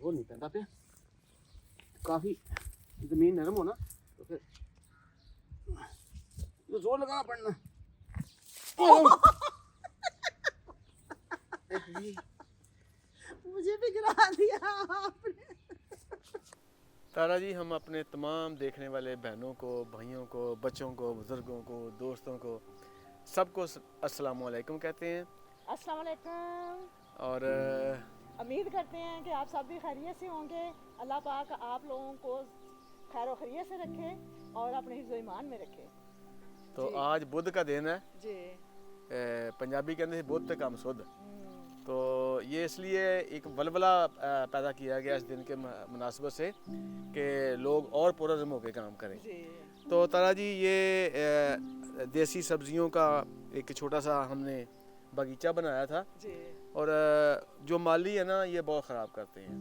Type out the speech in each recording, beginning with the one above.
वो नहीं पैदा पे काफ़ी ज़मीन नरम हो ना तो फिर तो जोर लगाना पड़ना। मुझे भी गिरा दिया आपने। तारा जी, हम अपने तमाम देखने वाले बहनों को, भाइयों को, बच्चों को, बुज़ुर्गों को, दोस्तों को, सबको अस्सलाम वालेकुम कहते हैं। अस्सलाम वालेकुम। और उम्मीद करते हैं कि आप सब भी खैरियत से होंगे। अल्लाह पाक आप लोगों को खैर और खैरियत से रखे और अपने हिफ्ज़ ईमान में रखे। तो जी। आज बुध का दिन है। जी। पंजाबी कहते हैं बुध कम सुध। तो ये इसलिए एक वलवला पैदा किया गया इस दिन के मुनासिबत से कि लोग और पुरज़म होकर काम करें। जी। तो तारा जी, ये देसी सब्जियों का एक छोटा सा हमने बगीचा बनाया था। जी। और जो माली है ना, ये बहुत ख़राब करते हैं।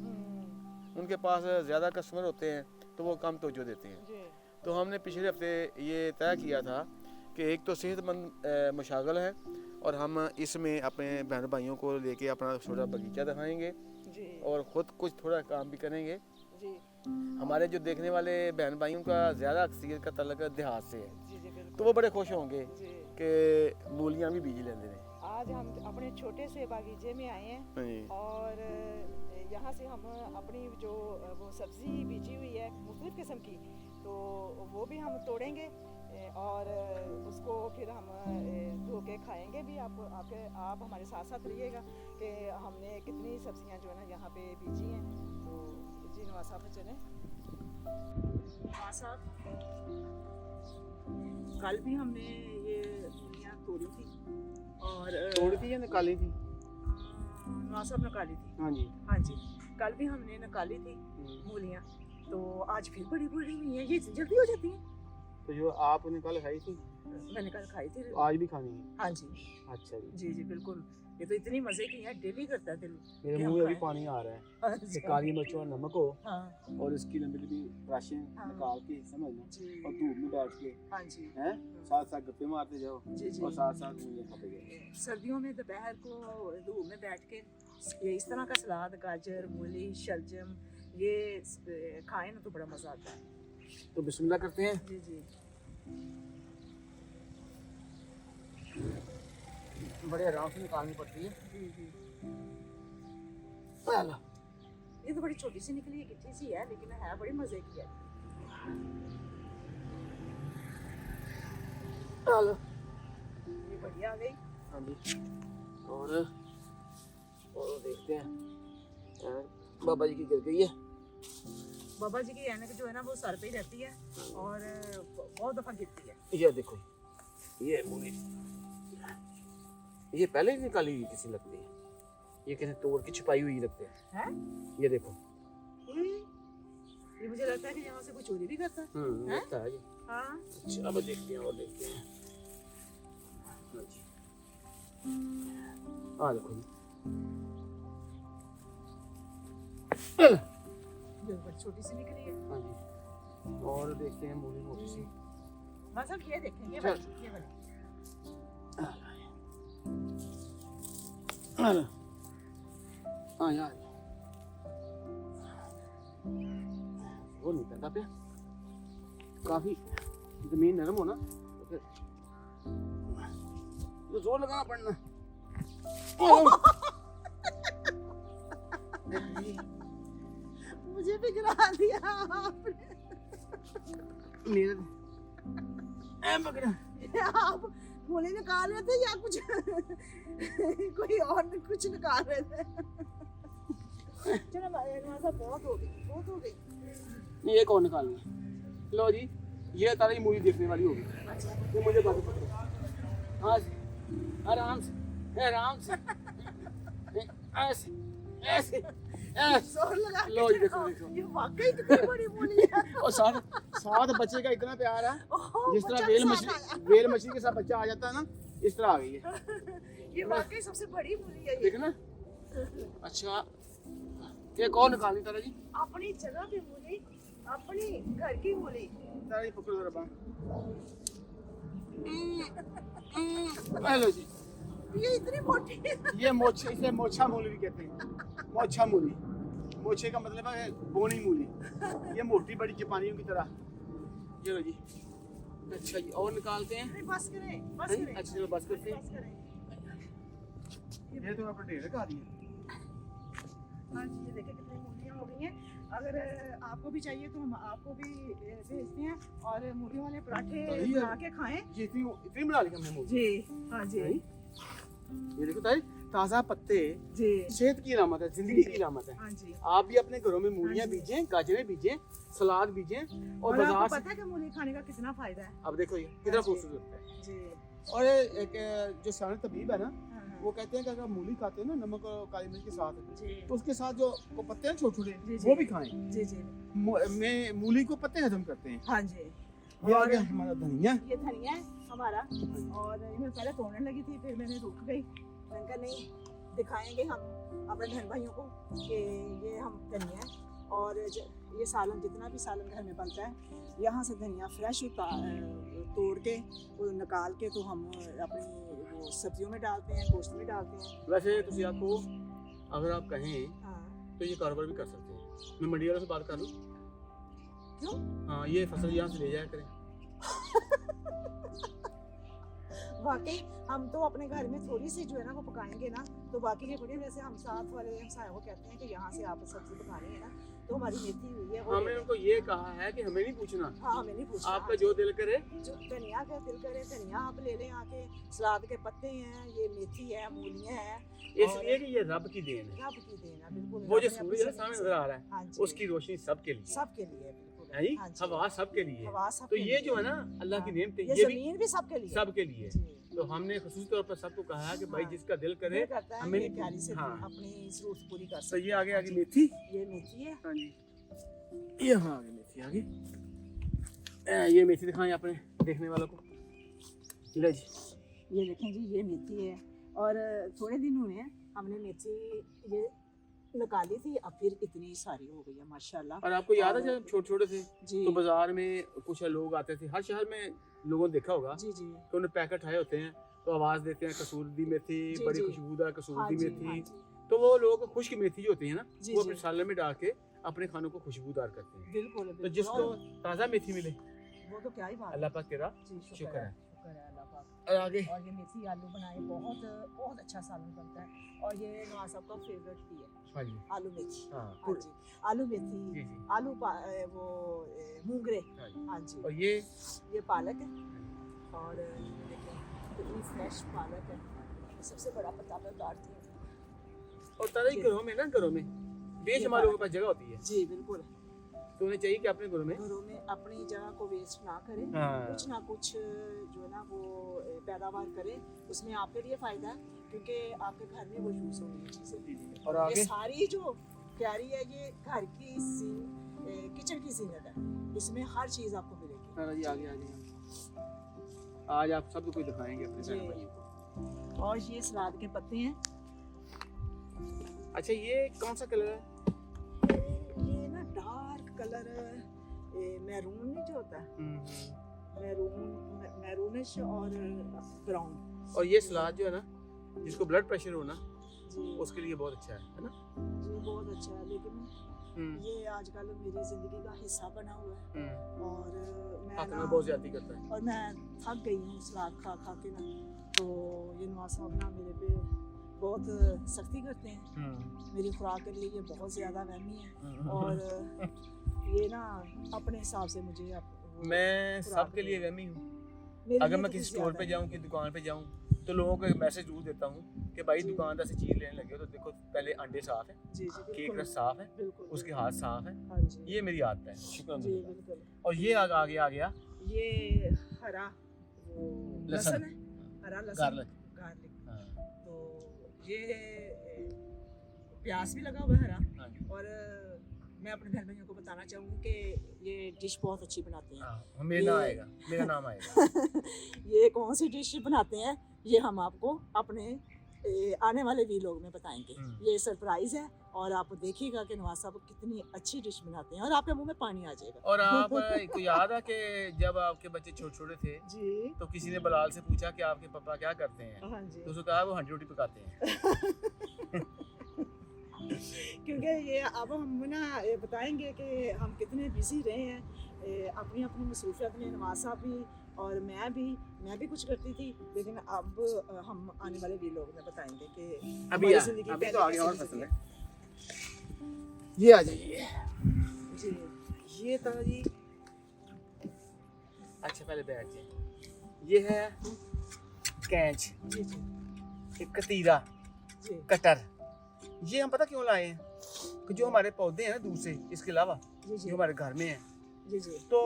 उनके पास ज़्यादा कस्टमर होते हैं तो वो कम तवज्जो देते हैं। जी। तो हमने पिछले हफ्ते ये तय किया था कि एक तो सेहतमंद मशागल है और हम इसमें अपने बहन भाइयों को लेके अपना छोटा बगीचा दिखाएंगे जी। और ख़ुद कुछ थोड़ा काम भी करेंगे। जी। हमारे जो देखने वाले बहन भाइयों का ज़्यादा अक्सरियत का तल्लुक देहात से है, जी। जी बिल्कुल। तो वो बड़े खुश होंगे जी। कि मूलियाँ भी बीज लेते हैं। आज हम अपने छोटे से बागीचे में आए हैं और यहाँ से हम अपनी जो वो सब्ज़ी बीजी हुई है मुख्तलिफ़ किस्म की, तो वो भी हम तोड़ेंगे और उसको फिर हम धो के खाएंगे भी। आप हमारे साथ साथ रहिएगा कि हमने कितनी सब्जियां जो है ना यहाँ पे बीजी हैं। तो जी नवाज साहब चलें। नवाज साहब, कल भी हमने ये मूलियाँ तोड़ी थी और तोड़ी थी या निकाली थी? नवाज साहब निकाली थी। हाँ जी। हाँ जी, कल भी हमने निकाली थी मूलियाँ, तो आज फिर बड़ी बड़ी हुई हैं। ये जल्दी हो जाती हैं। तो जो आपने कल खाई थी मैंने कल खाई थी। आज भी खानी है? हाँ जी। अच्छा जी। जी जी बिल्कुल। ये तो इतनी मजे की है, डेली करता है दिल। मेरे मुंह में अभी पानी आ रहा है। अच्छा। काली मिर्च और नमक हो हाँ और इसकी लंबी लंबी राशें हाँ। निकाल के समझना जी। और धूप में बैठ के हाँ जी। हैं साथ साथ गप्पे मारते जाओ जी जी। और साथ साथ मुझे खाते जाओ। सर्दियों में दोपहर को धूप में बैठ के ये इस तरह का सलाद, गाजर, मूली, शलजम ये खाएं ना तो बड़ा मजा आता है। तो बिस्मिल्लाह करते हैं। जी जी। बड़े आराम से निकालनी पड़ती है। जी जी। चलो। ये तो बड़ी छोटी सी निकली है, कितनी सी है, लेकिन है बड़ी मजे की है। चलो। ये बढ़िया आ गई। हाँ जी। और देखते हैं। बाबा जी की गिर गई है। बाबा जी की ऐनक जो है ना वो सर पे ही रहती है और बहुत दफा गिरती है। ये देखो, ये मूली ये पहले ही निकाली हुई किसी लगती है। ये किसी तोड़ की छुपाई हुई लगते हैं। ये देखो। ये मुझे लगता है कि यहाँ से कोई चोरी भी करता है। लगता है ये। हाँ। अच्छा, अब देखते हैं और देखते हैं। हाँ जी। हाँ देखो जी। ये बड़ी छोटी सी निकली है। हाँ जी। और देखते हैं मूली मोटी सी। बस अब ये देखें, ये चल। वाली, ये वाली। हाँ यार, वो नहीं पैदा पे काफी जमीन नरम हो ना तो फिर तो जोर लगाना पड़ना। मुझे भी गिरा दिया आपने। मेरे ऐ पकड़ा। आप मूली निकाल रहे थे या कुछ कोई और कुछ निकाल रहे थे? चलो बहुत हो गई, बहुत हो गई। नहीं, एक और निकालनी है। लो जी, ये तारी मूवी देखने वाली होगी। ये मुझे बात पकड़ो। हाँ जी, आराम से, आराम से, ऐसे ऐसे जोर लगा के लो जी, देखो देखो। ये वाकई कितनी बड़ी मूली है। और साथ साथ बच्चे का इतना प्यार है। ओह, जिस तरह बच्चा वेल भी मछली साथ आया। वेल मछली के साथ बच्चा आ जाता है ना, इस तरह आ गई है। ये वाकई सबसे बड़ी मूली है ये। देख ना। अच्छा, ये कौन निकाली तारा जी? अपनी जगह पे मूली, अपनी घर की मूली। तारा जी पकड़ो जरा बांह। हेलो जी। ये इतनी मोटी है। ये मोछा, इसे मोछा मूली भी कहते हैं। मोछा मूली। मोछे का मतलब है बोनी मूली, ये मोटी बड़ी जापानियों की तरह। ये लो जी। अच्छा जी, और निकालते हैं। नहीं, बस करें, बस नहीं? करें। अच्छा चलो बस करते हैं। बस करें। ये तो अपना ढेर लगा दिया। हाँ जी, ये देखिए कितनी मूलियाँ हो गई हैं। अगर आपको भी चाहिए तो हम आपको भी भेजते हैं, और मूलियों वाले पराठे सही है। बना के खाएं। ये इतनी बना ली हमने मूली। जी हाँ जी नहीं? ये देखो ताई, ताज़ा पत्ते जी सेहत की इलामत है, जिंदगी की इलामत है। हाँ जी। आप भी अपने घरों में मूलियाँ हाँ जी। बीजें, गाजरें बीजें, सलाद बीजें, और और बाजार आपको से। पता है कि मूली खाने का कितना फायदा है? अब देखो ये कितना हाँ जी। खूबसूरत है। जी और एक जो सियाने तबीब है ना, हाँ, हाँ। वो कहते हैं कि अगर मूली खाते हैं ना नमक और काली मिर्च के साथ, जी तो उसके साथ जो वो पत्ते हैं छोटे जी, छोटे, जी। वो भी खाएं। जी जी में मूली को पत्ते हजम करते हैं। हाँ जी। ये आ गया हमारा धनिया। ये धनिया है हमारा, और मैं पहले तोड़ने लगी थी, फिर मैंने रुक गई। मैंने कहा नहीं, दिखाएंगे हम अपने बहन भाइयों को कि ये हम धनिया है। और ये सालन, जितना भी सालन घर में बनता है, यहाँ से धनिया फ्रेश तोड़ के वो निकाल के तो हम अपनी वो सब्जियों में डालते हैं, गोश्त में डालते हैं। वैसे तुसी आपको अगर आप कहें हाँ तो ये कारोबार भी कर सकते हैं। मैं मंडी वालों से बात कर लूँ? क्यों? हाँ, ये फसल यहाँ से ले जाया करें। वाकई हम तो अपने घर में थोड़ी सी जो है ना वो पकाएंगे ना, तो बाकी ये बढ़िया। जैसे हम साथ वाले हमसायों को कहते हैं कि यहाँ से आप सब्जी पकानी है ना, तो हमारी मेथी हुई है वो हमने उनको ये कहा है कि हमें नहीं पूछना, हाँ हमें नहीं पूछना। आपका जो दिल करे। जो धनिया का दिल करे धनिया आप ले लें आके, सलाद के पत्ते हैं, ये मेथी है, मूलियाँ हैं, इसलिए कि ये रब की देन है। रब की देन है बिल्कुल। वो जो रब ने सूरज है अपनी सामने जमीन नजर आ रहा है, हाँ जी, उसकी रोशनी सबके लिए सबके लिए बिल्कुल है जी, हाँ जी। हवा सबके लिए। हवा तो सबके ये लिए। जो है ना अल्लाह की हाँ, नेमतें, ये ये भी जमीन भी सबके लिए सबके लिए। जी। तो हमने खुसूसी तौर पर सबको कहा है कि भाई हाँ। जिसका दिल करे दिल करता है हमें ये नहीं- क्यारी से हाँ। अपनी जरूरत पूरी कर तो सकते ये आगे हाँ आगे जी। मेथी। ये मेथी है। हाँ जी, ये हाँ आगे मेथी आगे। ये मेथी दिखाएं अपने देखने वालों को। ले जी, ये देखें जी, ये मेथी है, और थोड़े दिन हुए हैं हमने मेथी ये निकाली थी, अब फिर इतनी सारी हो गई है माशाल्लाह। और आपको याद है जब छोटे छोटे थे जी तो बाजार में कुछ लोग आते थे, हर शहर में लोगों ने देखा होगा, जी जी तो उन्हें पैकेट आए होते हैं, तो आवाज देते हैं कसूरदी मेथी, जी, बड़ी जी। खुशबूदार हाँ कसूरदी जी, मेथी। हाँ जी, तो वो लोग खुश्क मेथी जो होती है ना, जी, वो जी। अपने सालन में डाल के अपने खानों को खुशबूदार करते हैं। बिल्कुल तो बिल्कुल। जिसको और ताज़ा मेथी मिले, वो तो क्या ही बात है। अल्लाह पाक तेरा जी शुक्र शुक्र है। है, शुक्र है अल्लाह पाक। और आगे और ये मेथी आलू बनाए, बहुत बहुत अच्छा सालन बनता है, और ये नवाज साहब का फेवरेट भी है हाँ जी, आलू मेथी। हाँ हाँ जी, आलू मेथी, जी जी, आलू वो मूंगरे। हाँ जी। हाँ जी, और ये ये पालक है, और ये देखें कितनी फ्रेश पालक है, सबसे बड़ा पत्ता मैं काटती हूँ। और तरह जी। घरों में ना, घरों में बेशुमार लोगों के पास जगह होती है, जी बिल्कुल। तो उन्हें चाहिए कि अपने घरों में घरों में अपनी जगह को वेस्ट ना करें, हाँ। कुछ ना कुछ जो है ना वो पैदावार करें, उसमें आपके लिए फ़ायदा है, क्योंकि आपके घर में वो यूज़ होगी ये चीज़ें। और ये आगे सारी जो क्यारी है ये घर की किचन की जीनत है, इसमें हर चीज़ आपको मिलेगी। हाँ जी, आगे आगे आज आप सबको कोई दिखाएंगे अपने जी। बहन भाइयों को। और ये सलाद के पत्ते हैं। अच्छा, ये कौन सा कलर है? ये ना डार्क कलर मैरून नहीं जो होता है, मैरूनिश और ब्राउन। और ये सलाद जो है ना, जिसको ब्लड प्रेशर हो ना, जी उसके लिए बहुत अच्छा है ना। जी बहुत अच्छा है, लेकिन ये आजकल मेरी ज़िंदगी का हिस्सा बना हुआ है, और मैं हाथ में ना बहुत ज्यादा करता है। और मैं थक गई हूँ सलाद खा खा के ना, तो ये नवाज साहब ना मेरे पे बहुत सख्ती करते हैं, मेरी खुराक के लिए ये बहुत ज़्यादा वहमी है, और ये ना अपने हिसाब से मुझे मैं सबके लिए वहमी हूँ। मेरे अगर लिए मैं तो किसी कुछ स्टोर पे ज़्यादा जाऊँ, कि दुकान पे जाऊँ, तो लोगों को एक मैसेज जरूर देता हूँ कि भाई जी। दुकानदार से चीज़ लेने लगे हो तो देखो पहले अंडे साफ है, जी जी केक बिल्कुल रस साफ है, बिल्कुल उसके हाथ साफ है। हाँ जी ये मेरी आदत है, शुक्र जी अल्लाह। बिल्कुल। और ये आगे आ गया ये हरा वो लहसुन। लहसुन है, हरा लहसुन, गार्लिक। गार्लिक। हाँ, तो ये प्याज भी लगा हुआ है हरा। हाँ जी। और मैं अपने बहन भाइयों को बताना चाहूँगी कि ये डिश बहुत अच्छी बनाते हैं। हाँ, मेरा ये- आएगा, मेरा नाम आएगा। ये कौन सी डिश बनाते हैं ये हम आपको अपने आने वाले वीलॉग में बताएंगे। ये सरप्राइज है, और आप देखिएगा कि नवाज साहब कितनी अच्छी डिश बनाते हैं, और आपके मुंह में पानी आ जाएगा। और आप को याद है कि जब आपके बच्चे छोटे छोटे थे जी तो किसी ने बलाल से पूछा कि आपके पापा क्या करते हैं, हाँ जी तो उसने कहा वो हंडी रोटी पकाते हैं। क्योंकि ये अब हम ना बताएंगे कि हम कितने बिजी रहे हैं अपनी अपनी मसरूफियत में। नवाज साहब भी और मैं भी कुछ करती थी, लेकिन अब हम आने वाले भी लोग में बताएंगे कि अभी जिंदगी तो आगे और फसल है। ये आ जाइए जी। ये तारा जी, अच्छा पहले बैठ जाए। ये है कैंच, जी जी एक कतीरा, जी कटर। ये हम पता क्यों लाए हैं कि जो हमारे पौधे हैं ना दूर से, इसके अलावा जी जो हमारे घर में है, जी जी। तो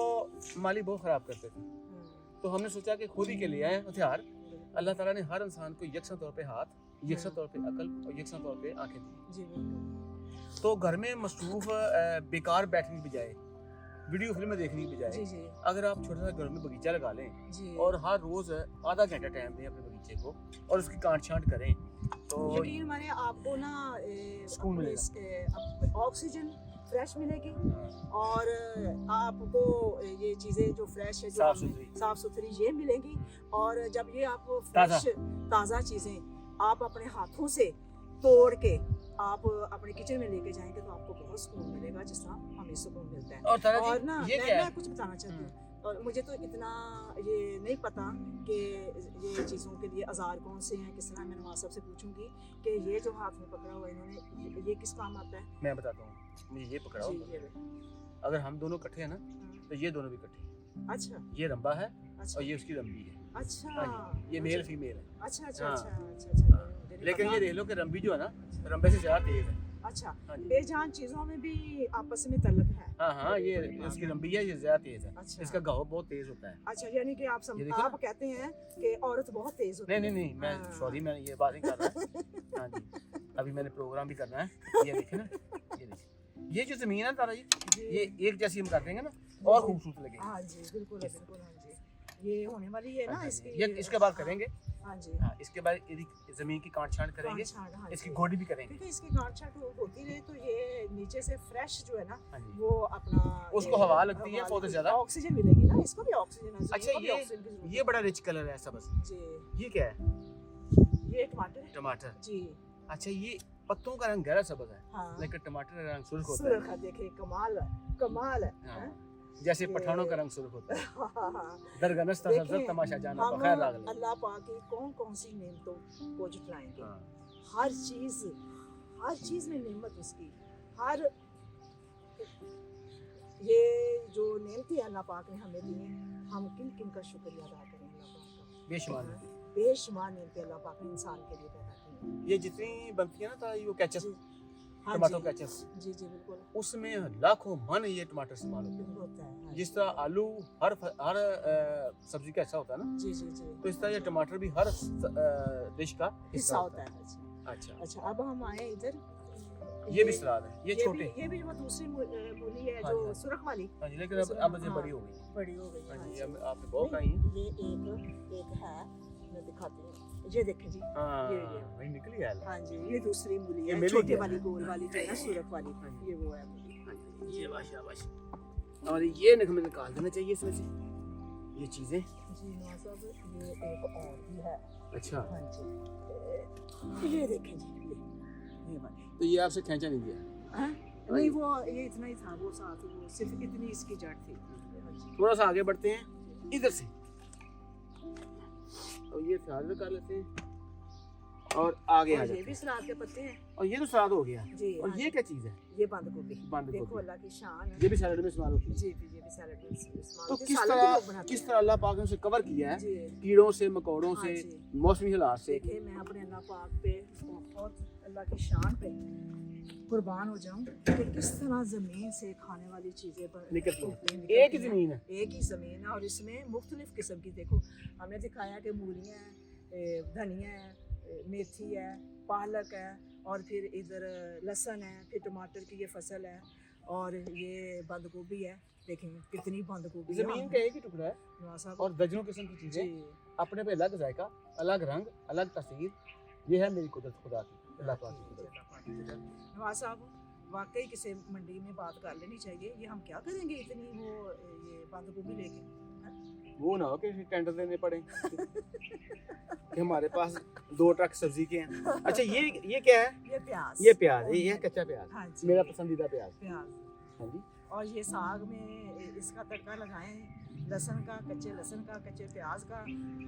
माली बहुत ख़राब करते थे। तो हमने सोचा कि खुद ही के लिए आए हथियार। अल्लाह ताला ने हर इंसान को यकसा तौर पे हाथ, यकसा तौर पे अकल और यकसा तौर पे आंखें दी। जी बिल्कुल। तो घर में मसरूफ बेकार बैठने की बजाय, वीडियो फिल्में देखने की जी बजाय, जी अगर आप छोटा सा घर में बगीचा लगा लें जी। और हर रोज़ आधा घंटा टाइम दें अपने बगीचे को और उसकी काट छांट करें तो यकीन माने आपको ना सुकून मिलेगा। ऑक्सीजन फ्रेश मिलेगी और आपको ये चीज़ें जो फ्रेश है, जो साफ सुथरी, साफ सुथरी ये मिलेंगी। और जब ये आपको ताज़ा फ्रेश ताज़ा चीज़ें आप अपने हाथों से तोड़ के आप अपने किचन में लेके जाएंगे तो आपको बहुत सुकून मिलेगा, जिस तरह हमें सुकून मिलता है। और तारा जी, और ना ये क्या है? मैं कुछ बताना चाहती हूँ, और मुझे तो इतना ये नहीं पता कि ये चीज़ों के लिए औजार कौन से हैं, किस तरह। मैं नवाज साहब से पूछूंगी कि ये जो हाथ में पकड़ा हुआ इन्होंने, ये किस काम आता है। मैं बताता हूँ, मुझे ये पकड़ाओ। जी ये अगर हम दोनों इकट्ठे हैं ना तो ये दोनों भी इकट्ठे हैं। अच्छा ये रंबा है अच्छा और ये उसकी रंबी है। अच्छा हाँ जी, ये मेल फीमेल है। अच्छा अच्छा हाँ। अच्छा अच्छा अच्छा। मुझे नहीं लेकिन पता। ये देख लो कि रंबी जो है ना, रंबे से ज़्यादा तेज है। अच्छा, हाँ जी, बेजान चीज़ों में भी आपस में तल्लक है। हाँ, ये उसकी रंबी है, ये ज़्यादा तेज है। अच्छा इसका घाव बहुत तेज होता है। अच्छा, यानी कि ये देखिए आप कहते हैं कि औरत बहुत तेज होती है। नहीं, मैं हाँ। सॉरी, मैं ये बात नहीं कर रहा। हाँ जी, अभी मैंने प्रोग्राम भी करना है। ये देखिए ना, ये देखिए, ये जो ज़मीन है तारा जी, जी। ये एक जैसी हम कर देंगे ना और खूबसूरत लगेगी। हाँ जी बिल्कुल बिल्कुल। हाँ जी, ये होने वाली है ना हाँ, इसकी। ये इसके बाद करेंगे। हाँ जी, हाँ, इसके बाद जमीन की काट छांट करेंगे, गांठ-छांट, हाँ इसकी जी। गोडी भी करेंगे। क्योंकि इसकी गांठ-छांट होती रहे तो ये नीचे से फ्रेश जो है ना, हाँ जी, वो अपना उसको हवा लगती है, पौधे ज्यादा ऑक्सीजन मिलेगी ना, इसको भी ऑक्सीजन है। अच्छा, ये बड़ा रिच कलर है सबस। जी, ये क्या है? ये टमाटर है टमाटर। जी। अच्छा, ये पत्तों का रंग गहरा सबज है, हाँ, लेकिन टमाटर का रंग सुर्ख होता सुर्ख है, देखिए कमाल है, कमाल है। हाँ। हैं? है, जैसे ये- पठानों का रंग सुर्ख होता है। हाँ, हाँ, हाँ। दरगनस्ता देखिए, सब्ज़ तमाशा जाना हम बखैर राग ले। अल्लाह पाक की कौन कौन सी नेमतों को जुटलाएंगे। हाँ, हर चीज़ में नेमत उसकी, हर ये जो नेमतें अल्लाह पाक ने हमें दी हैं, हम किन किन का शुक्रिया अदा करें अल्लाह पाक का। बेशुमार। बेशुमार नेमतें अल्लाह पाक ने इंसान के लिए पैदा की हैं। ये जितनी बनती है ना तारा, ये वो केचप, जी, हाँ टमाटो जी, केचप, जी जी बिल्कुल उसमें लाखों मन ये टमाटर इस्तेमाल होते हैं। होता है। हाँ जिस तरह आलू हर सब्जी का हिस्सा होता है ना, जी जी जी, तो इस तरह ये टमाटर भी हर डिश का हिस्सा होता है। अच्छा अच्छा, अच्छा, अब हम आए इधर। ये भी सलाद है, ये छोटे। ये भी वो दूसरी मूली है हाँ जो जी, हाँ। सुरख वाली हाँ जी, लेकिन अब ये हाँ। बड़ी हो गई। बड़ी हो गई। हाँ हाँ जी, जी। अब आपने बहुत खाई हैं। ये एक है, मैं दिखाती हूँ, ये देखें जी। हाँ, ये। वही निकली है। हाँ जी, ये दूसरी मूली ये है, मिल छोटे गया। वाली गोल वाली जो है ना, सुरख वाली, हाँ जी। ये वो है मूली। हाँ जी, ये बाश और ये हमें निकाल देना चाहिए इसमें से ये चीजें। जी नवाज साहब, ये एक और भी है। अच्छा, हाँ जी, ये देखें जी, ये वाली। तो ये आपसे खींचा नहीं गया। हाँ? नहीं, वो ये इतना ही था, वो साथ वो सिर्फ इतनी इसकी जड़ थी। हाँ जी। थोड़ा सा आगे बढ़ते हैं इधर से, और ये सलाद कर लेते हैं और आगे आ और जाते ये भी हैं। सलाद के पत्ते हैं और ये तो सलाद हो गया। जी। और हाँ ये जी। क्या चीज है? ये बंद गोभी। बंद देखो गोभी। अल्लाह की शान है। ये भी सलाद में इस्तेमाल होती है। जी ये भी सैलेड में इस्तेमाल तो होती है, सालन भी लोग बनाते किस हैं। तरह अल्लाह पाक ने उसे कवर किया है जी कीड़ों से, मकोड़ों हाँ से, जी। मौसमी हालात से। देखिए, मैं अपने अल्लाह पाक पे बहुत अल्लाह की शान पे कुर्बान हो जाऊं कि किस तरह ज़मीन से खाने वाली चीज़ें निकलती हैं। निकलती एक ही हैं। जमीन है। एक ही ज़मीन है और इसमें मुख्तलिफ़ किस्म की, देखो हमने दिखाया कि मूलियाँ हैं, धनिया है, मेथी है, पालक है, और फिर इधर लहसुन है, फिर टमाटर की ये फसल है, और ये बंद गोभी है। देखें कितनी बंद गोभी है। जमीन का एक ही टुकड़ा है नवाज साहब, और दर्जनों किस्म की जी चीजें, अपने पे अलग जायका, अलग रंग, अलग तस्वीर। ये है मेरी कुदरत, खुदा की, अल्लाह पाक की कुदरत। नवाज साहब, वाकई किसी मंडी में बात कर लेनी चाहिए। ये हम क्या करेंगे इतनी वो ये बंद गोभी लेके, हैं? वो ना हो कि टेंडर देने पड़े कि हमारे पास 2 ट्रक सब्जी के हैं। अच्छा ये क्या है? ये प्याज, ये प्याज है, ये है कच्चा प्याज। हाँ जी, मेरा पसंदीदा प्याज। प्याज। हाँ जी। और ये साग में इसका तड़का लगाएं, लहसुन का, कच्चे लहसुन का, कच्चे प्याज का,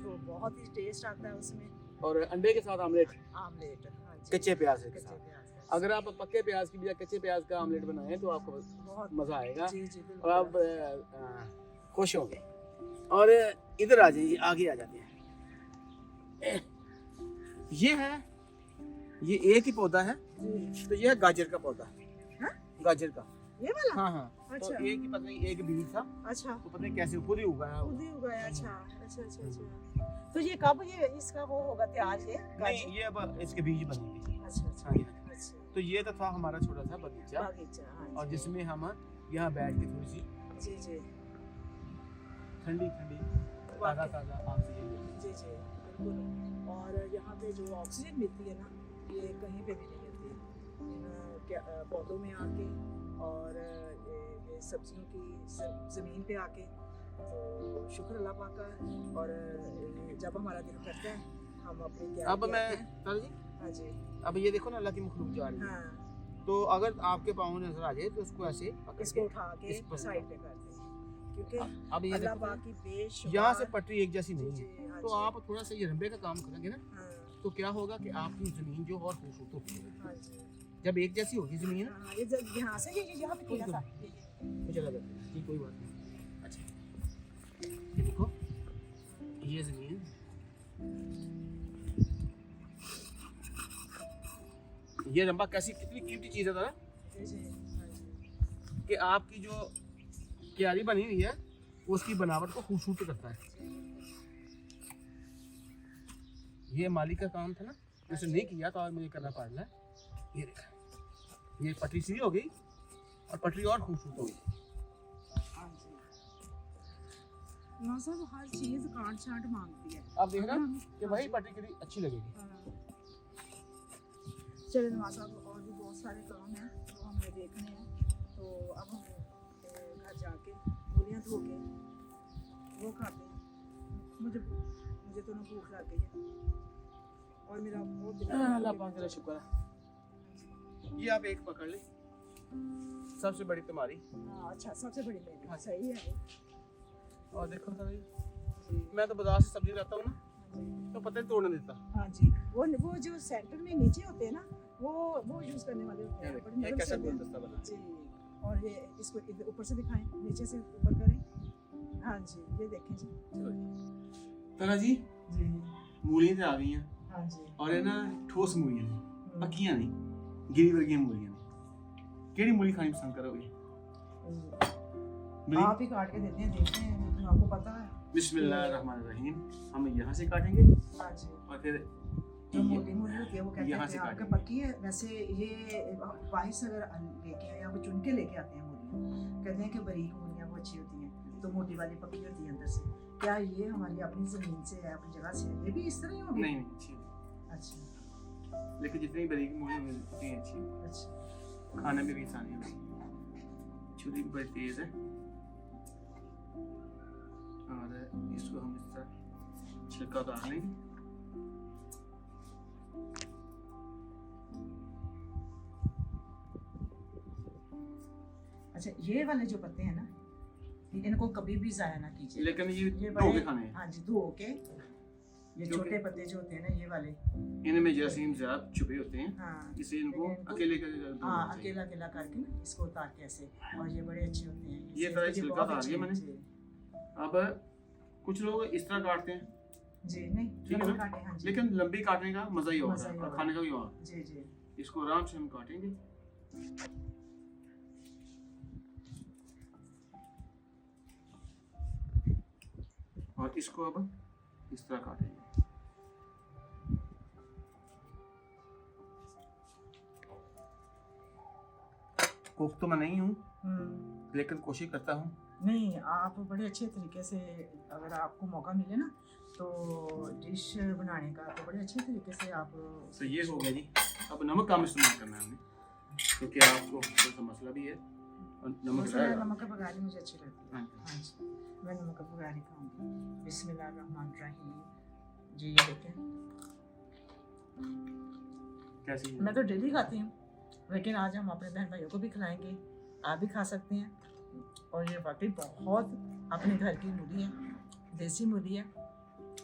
तो बहुत ही टेस्ट आता है उसमें। और अंडे के साथ आमलेट, आमलेट, हाँ जी, कच्चे प्याज के कच्चे साथ। प्याज का। अगर आप पक्के प्याज की बजाय कच्चे प्याज का आमलेट बनाएं तो आपको बहुत मज़ा आएगा जी जी और आप खुश होंगे। और इधर आ जाइए, आगे आ जाते हैं। ये है, ये एक ही पौधा है, जी। तो ये है गाजर का पौधा। हाँ? गाजर का, ये वाला? हाँ हाँ। अच्छा। तो एक ही पता नहीं, एक बीज था, अच्छा, तो पता नहीं कैसे खुद ही उगाया। खुद ही उगाया। अच्छा अच्छा अच्छा अच्छा। तो ये कब ये इसका वो होगा तैयार है? नहीं, ये अब इसके बीज बनेंगे। अच्छा अच्छा हाँ जी। अच्छा। तो ये तो था हमारा छोटा सा बगीचा, बागीचा, हाँ और जी। जिसमें हम यहाँ बैठ के थोड़ी सी जी जी ठंडी ठंडी ताज़ा ताज़ा ऑक्सीजन लेते हैं। जी जी बिल्कुल। और यहाँ पे जो ऑक्सीजन मिलती है ना, ये कहीं पे भी नहीं मिलती इन पौधों में आके, और ये सब्जियों की ज़मीन पे आके। तो शुक्र अल्लाह पाक का। और जब हमारा दिल करता है हम अपने क्या अब मैं ताज़ा जी, हाँ जी, अब ये देखो ना, अल्लाह की मखलूक जा रही है। हाँ, तो अगर आपके पाँव नजर आ जाए तो उसको ऐसे पकड़ इसको के उठा के इस पर साइड पे कर दें, क्योंकि अब ये अल्लाह देखो, पाक की बेशुमार यहाँ से पटरी एक जैसी नहीं जी, है, हाँ तो जी, आप थोड़ा सा ये रंबे का काम करेंगे ना, हाँ, तो क्या होगा कि आपकी ज़मीन जो और खूबसूरत होगी। हाँ जी, जब एक जैसी होगी ज़मीन, हाँ, ये यहाँ से ये यहाँ पे कीड़ा था, तो चला जाता है। ठीक, कोई बात नहीं। अच्छा, ये देखो, ये ज़मीन, ये रंबा कैसी कितनी कीमती चीज़ है दादा, जी जी, हाँ जी, कि आपकी जो क्यारी बनी हुई है उसकी बनावट को खूबसूरत करता है। ये मालिक का काम था ना, जिसे नहीं किया तो आज मुझे करना पड़ रहा है। ये देखा, ये पटरी सीधी हो गई और पटरी और खूबसूरत हो गई। हाँ जी। ना सब हर चीज़ काट छाट मांगती है। अब देखना कि वही पटरी कितनी अच्छी लगेगी। चलिए नवाज साहब, और भी बहुत सारे काम हैं जो हमें देखने हैं, तो अब हम घर जाके मूलियाँ धो के वो खाते हैं। मुझे तो ना भूख लग गई है, और मेरा बहुत दिल अल्लाह पाक तेरा शुक्र है। ये आप एक पकड़ ले, सबसे बड़ी तुम्हारी। हाँ अच्छा, सबसे बड़ी मेरी। हाँ। सही है। और देखो सर, जी मैं तो बाजार से सब्जी लाता हूँ ना, तो पता नहीं तोड़ने देता। हाँ जी, वो जो सेंटर में नीचे होते हैं ना, वो यूज करने वाले होते हैं। बड़ी ये नरम कैसा से होते हैं। गुलदस्ता बना है। जी, और ये इसको इधर ऊपर से दिखाएं, नीचे से ऊपर करें। हाँ जी, ये देखें जी। चलो जी। तला जी, जी मूलियां तो आ गई हैं, हाँ जी। और ये ना ठोस मूलियां नहीं, पक्कियां नहीं, गिरी वर्गी मूलियां नहीं। केड़ी मूली खानी पसंद करोगे? बड़ी? आप ही काट के देते हैं, देखते हैं, आपको पता है। बिस्मिल्लाहिर्रहमानिर्रहीम। हम यहाँ से काटेंगे हाँ जी। और फिर जो मोटी मूली होती है वो कहते यहाँ हैं से आपके काटेंगे। पक्की है। वैसे ये बाहर से अगर लेके आए या वो चुन के लेके आते हैं मूलियाँ, कहते हैं कि बारीक मूलियाँ वो अच्छी होती हैं, तो मोटी वाली पक्की होती है अंदर से। क्या ये हमारी अपनी ज़मीन से है, अपनी जगह से है? ये भी इस तरह ही होगी? नहीं नहीं अच्छी है। अच्छा लेकिन जितनी बारीक मूली होगी उतनी अच्छी है। अच्छा। खाने में भी आसानी होगी। छुरी भी बड़ी तेज़ है, और इसको हम इस तरह छिलका उतार लेंगे। अच्छा, ये वाले जो पत्ते हैं ना, इनको कभी भी ज़ाया ना कीजिए। लेकिन ये ये धो के खाने हैं। हाँ जी, धो के। ये क्योंकि- छोटे पत्ते जो होते हैं ना, ये वाले, इनमें जरासीम ज़्यादा छुपे होते हैं, हाँ इसलिए इनको लेकिन अकेले करके हाँ अकेला अकेला करके ना इसको उतार के ऐसे, और ये बड़े अच्छे होते हैं। ये सेहत तरह के लिए छिलका बहुत उतार अच्छे लिया हैं। मैंने। जी। अब कुछ लोग इस तरह काटते हैं, जी नहीं, ठीक है लंबे ना? काटे, हाँ जी। लेकिन लंबी काटने का मज़ा ही होगा मज़ा ही और होगा। खाने का भी होगा। जी जी। इसको आराम से हम काटेंगे। और इसको अब इस तरह काटेंगे। कुक तो मैं नहीं हूँ, लेकिन कोशिश करता हूँ। नहीं, आप बड़े अच्छे तरीके से, अगर आपको मौका मिले ना तो डिश बनाने का, तो बड़े अच्छे तरीके से आप। तो ये हो गया जी। अब नमक कम इस्तेमाल करना है हमें, क्योंकि आपको थोड़ा सा मसला भी है। नमक मुझे डालेगा? नमक का बघारी मुझे अच्छी लगती है। हाँ। हाँ जी, मैं नमक का बघारी खाऊंगी। बिस्मिल्लाहिर्रहमानिर्रहीम। जी ये देखें, कैसी है? मैं तो डेली खाती हूँ, लेकिन आज हम अपने बहन भाइयों को भी खिलाएंगे, आप भी खा सकते हैं। और ये वाकई बहुत अपने घर की मूली है, देसी मूली है,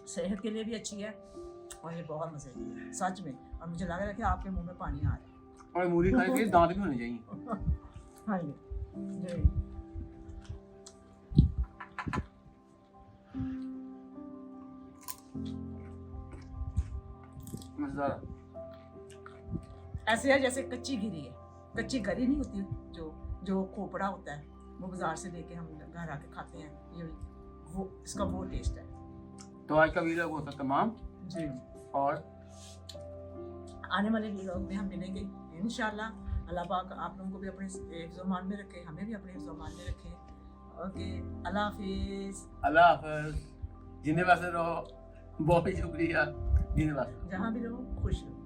सेहत के लिए भी अच्छी है और ये बहुत मज़े की है सच में। और मुझे लग रहा है कि आपके मुंह में पानी आ रहा है। और मूली खाने के दांत भी होने चाहिए। हाँ जी जी। मजेदार। ऐसे है जैसे कच्ची गिरी है, कच्ची गरी नहीं होती जो खोपड़ा होता है, वो बाजार से लेके हम घर आके खाते हैं, ये वो इसका वो टेस्ट है तो आज का वीडियो होता तमाम जी। और आने वाले वीडियो में हम मिलेंगे इंशाल्लाह। अल्लाह पाक आप लोगों को भी अपने हिफ्ज़-ओ-मान में रखे, हमें भी अपने हिफ्ज़-ओ-मान में रखे। ओके, अल्लाह हाफिज़। अल्लाह हाफ़िज़। जिन्हें वास्ते रहो, बहुत ही शुक्रिया। जिन्हें वास्ते जहाँ भी रहो खुश रहो।